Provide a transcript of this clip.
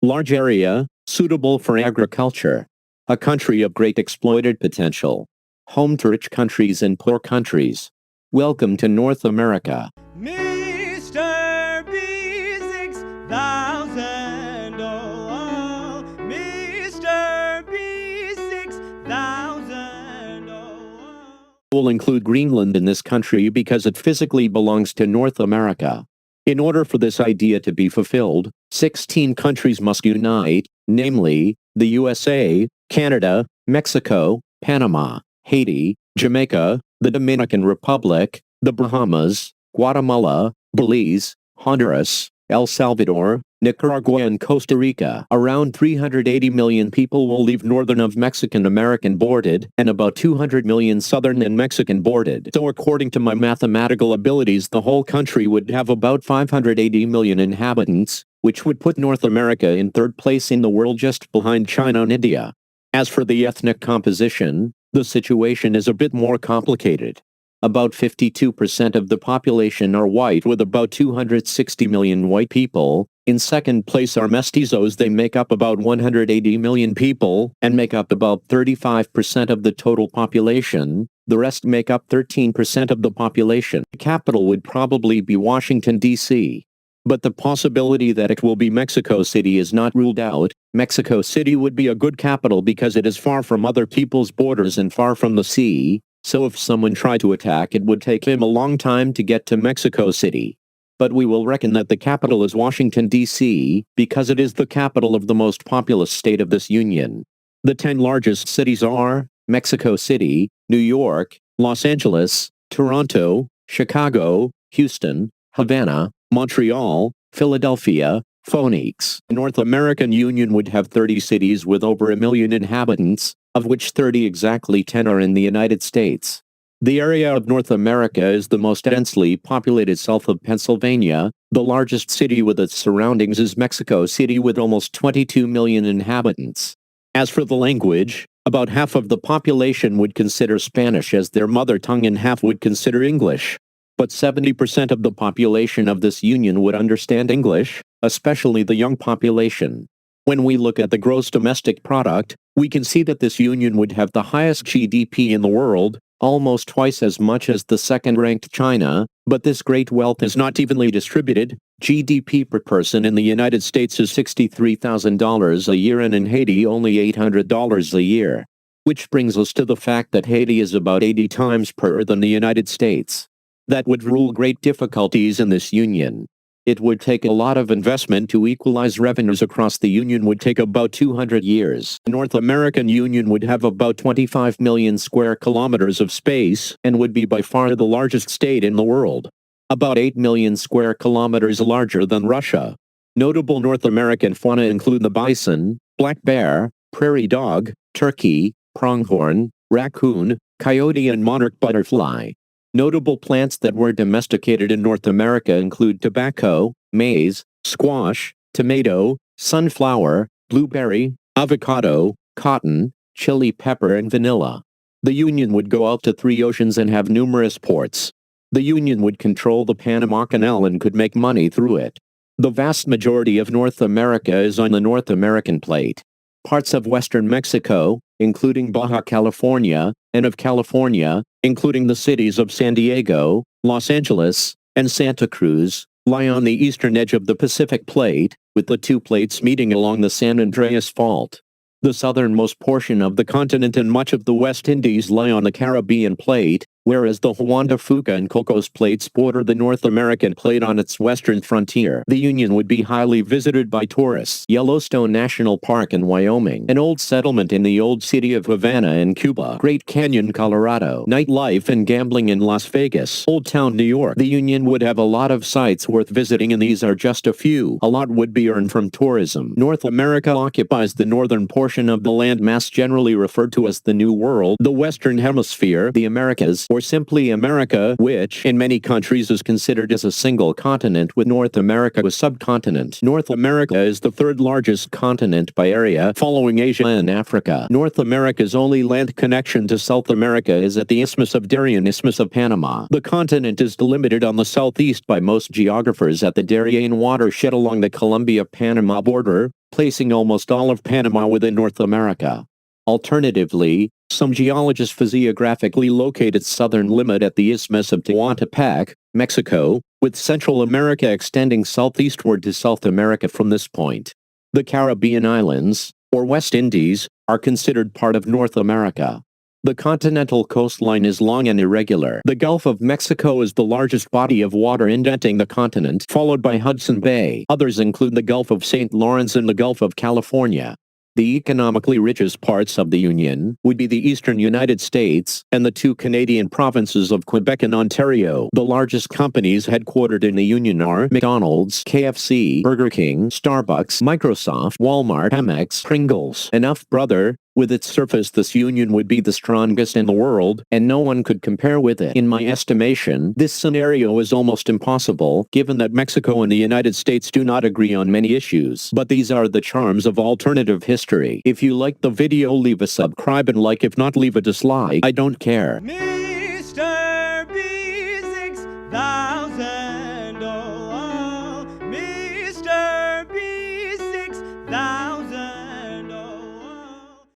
Large area, suitable for agriculture. A country of great exploited potential. Home to rich countries and poor countries. Welcome to North America. Mr. B6000, oh, Mr. B6000, oh. Will include Greenland in this country because it physically belongs to North America. In order for this idea to be fulfilled, 16 countries must unite, namely, the USA, Canada, Mexico, Panama, Haiti, Jamaica, the Dominican Republic, the Bahamas, Guatemala, Belize, Honduras, El Salvador, Nicaragua and Costa Rica. Around 380 million people will leave northern of Mexican-American boarded, and about 200 million southern and Mexican boarded. So according to my mathematical abilities, the whole country would have about 580 million inhabitants, which would put North America in third place in the world just behind China and India. As for the ethnic composition, the situation is a bit more complicated. About 52% of the population are white, with about 260 million white people. In second place are mestizos. They make up about 180 million people, and make up about 35% of the total population. The rest make up 13% of the population. The capital would probably be Washington, D.C. But the possibility that it will be Mexico City is not ruled out. Mexico City would be a good capital because it is far from other people's borders and far from the sea. So if someone tried to attack, it would take him a long time to get to Mexico City. But we will reckon that the capital is Washington, D.C., because it is the capital of the most populous state of this union. The 10 largest cities are Mexico City, New York, Los Angeles, Toronto, Chicago, Houston, Havana, Montreal, Philadelphia, Phoenix. The North American Union would have 30 cities with over 1 million inhabitants, of which 30 exactly 10 are in the United States. The area of North America is the most densely populated south of Pennsylvania. The largest city with its surroundings is Mexico City with almost 22 million inhabitants. As for the language, about half of the population would consider Spanish as their mother tongue and half would consider English. But 70% of the population of this union would understand English, especially the young population. When we look at the gross domestic product, we can see that this union would have the highest GDP in the world, almost twice as much as the second-ranked China, but this great wealth is not evenly distributed. GDP per person in the United States is $63,000 a year and in Haiti only $800 a year. Which brings us to the fact that Haiti is about 80 times poorer than the United States. That would rule great difficulties in this union. It would take a lot of investment to equalize revenues across the union would take about 200 years. The North American Union would have about 25 million square kilometers of space and would be by far the largest state in the world. About 8 million square kilometers larger than Russia. Notable North American fauna include the bison, black bear, prairie dog, turkey, pronghorn, raccoon, coyote and monarch butterfly. Notable plants that were domesticated in North America include tobacco, maize, squash, tomato, sunflower, blueberry, avocado, cotton, chili pepper and vanilla. The Union would go out to 3 oceans and have numerous ports. The Union would control the Panama Canal and could make money through it. The vast majority of North America is on the North American plate. Parts of western Mexico, including Baja California, and of California, including the cities of San Diego, Los Angeles, and Santa Cruz, lie on the eastern edge of the Pacific Plate, with the 2 plates meeting along the San Andreas Fault. The southernmost portion of the continent and much of the West Indies lie on the Caribbean Plate, whereas the Juan de Fuca and Cocos Plates border the North American Plate on its western frontier. The Union would be highly visited by tourists. Yellowstone National Park in Wyoming, an old settlement in the old city of Havana in Cuba, Great Canyon, Colorado, nightlife and gambling in Las Vegas, Old Town, New York. The Union would have a lot of sites worth visiting, and these are just a few. A lot would be earned from tourism. North America occupies the northern portion of the landmass generally referred to as the New World, the Western Hemisphere, the Americas, or simply America, which in many countries is considered as a single continent with North America a subcontinent. North America is the third largest continent by area, following Asia and Africa. North America's only land connection to South America is at the Isthmus of Darien, Isthmus of Panama. The continent is delimited on the southeast by most geographers at the Darien watershed along the Colombia-Panama border, placing almost all of Panama within North America. Alternatively, some geologists physiographically locate its southern limit at the Isthmus of Tehuantepec, Mexico, with Central America extending southeastward to South America from this point. The Caribbean islands, or West Indies, are considered part of North America. The continental coastline is long and irregular. The Gulf of Mexico is the largest body of water indenting the continent, followed by Hudson Bay. Others include the Gulf of St. Lawrence and the Gulf of California. The economically richest parts of the Union would be the eastern United States and the two Canadian provinces of Quebec and Ontario. The largest companies headquartered in the Union are McDonald's, KFC, Burger King, Starbucks, Microsoft, Walmart, Amex, Pringles. Enough, brother. With its surface, this union would be the strongest in the world, and no one could compare with it. In my estimation, this scenario is almost impossible, given that Mexico and the United States do not agree on many issues. But these are the charms of alternative history. If you like the video, leave a subscribe and like. If not, leave a dislike. I don't care.